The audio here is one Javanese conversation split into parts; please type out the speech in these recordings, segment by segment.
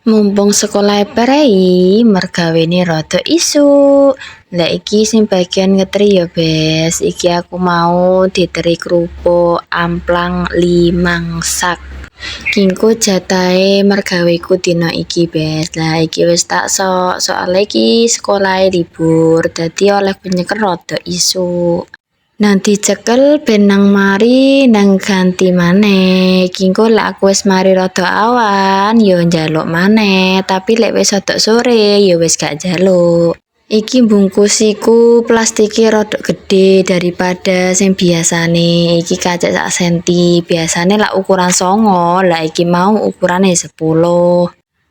Mumpung sekolah prei, mergawene rada isuk. Lah iki sing bagian ngetri ya, Bes. Iki aku mau diteri kerupuk amplang 5 sak. Kingko jatahe mergaweku dina iki, Bes. Lah iki wis tak sok, soalnya iki sekolah libur, dadi oleh penyeker rada isuk. Nanti cekel ben nang mari nang ganti maneh. Kingko lek aku wis mari rada awan ya njaluk maneh, tapi lek wis rada sore ya wis gak njaluk. Iki bungkusiku plastike rada gede daripada sing biasane. Iki kacek sak senti. Biasane lak ukuran 9, lah iki mau ukurane 10.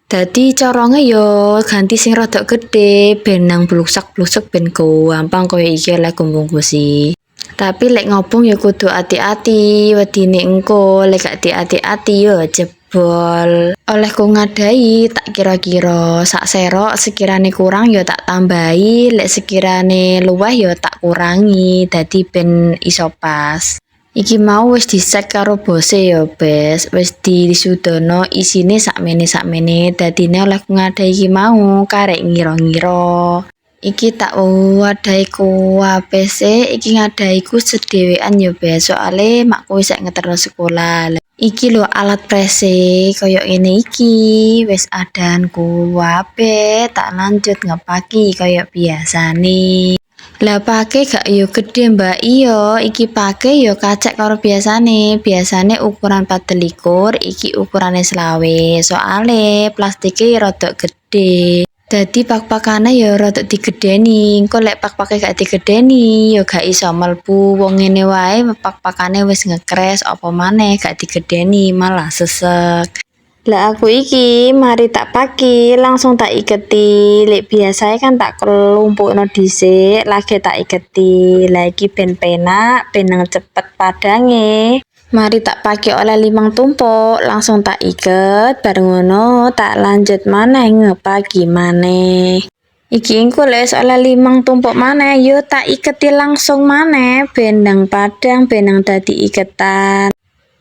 Dadi carange yo ganti sing rada gede ben nang blusak-blusuk ben gampang koyo iki oleh bungkusi. Tapi lek ngobong ya kudu ati-ati, wedine engko lek gak ati-ati yo jebol. Olehku ngadai tak kira-kira sak serok sekirane kurang yo tak tambahi, lek sekirane luwih yo tak kurangi, dadi ben iso pas. Iki mau wis disek karo bose yo, Bes. Wis disudono isine sakmene, dadine olehku ngadai iki mau karek ngira-ngira. Iki tak wadahi kuwabe sih, iki ngadaiku sedewean ya, Bes. Soale makku wis ngeterno sekolah. Iki lho alat prese koyo ngene iki, wis adan kuwabe, tak lanjut ngepaki koyo biasane. Lah pake gak yo gede, Mbak. Iya, iki pake yo kacek karo biasane. Biasane ukuran 24, iki ukurane 20. Soale plastike rada gede. Dadi pak-pakane ya rada digedeni. Engko lek pak-pake gak digedeni ya gak iso mlebu. Wong ngene wae pak-pakane wis ngekres apa maneh gak digedeni malah sesek. Lah aku iki mari tak paki langsung tak iketi. Lek biasae kan tak kelumpukno dhisik lagi tak iketi. Lah iki ben penak, ben cepet padange. Mari tak paki oleh 5 tumpuk, langsung tak iket, bareng ngono tak lanjut maneh ngepaki maneh. Iki engko lek wis oleh 5 tumpuk maneh, yo tak iketi langsung maneh ben nang padang, ben nang dadi iketan.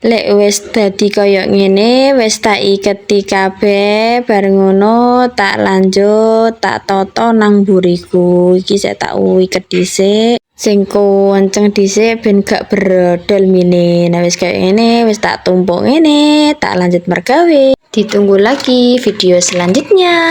Lek wis dadi kaya ngene, wis tak iketi kabeh, bareng ngono tak lanjut tak toto nang buriku. Iki sik tak iket dhisik. Sing kenceng dhisik ben gak brodol mine. Nah wis kaya ngene, wis tak tumpuk ngene, tak lanjut mergawe. Ditunggu lagi video selanjutnya.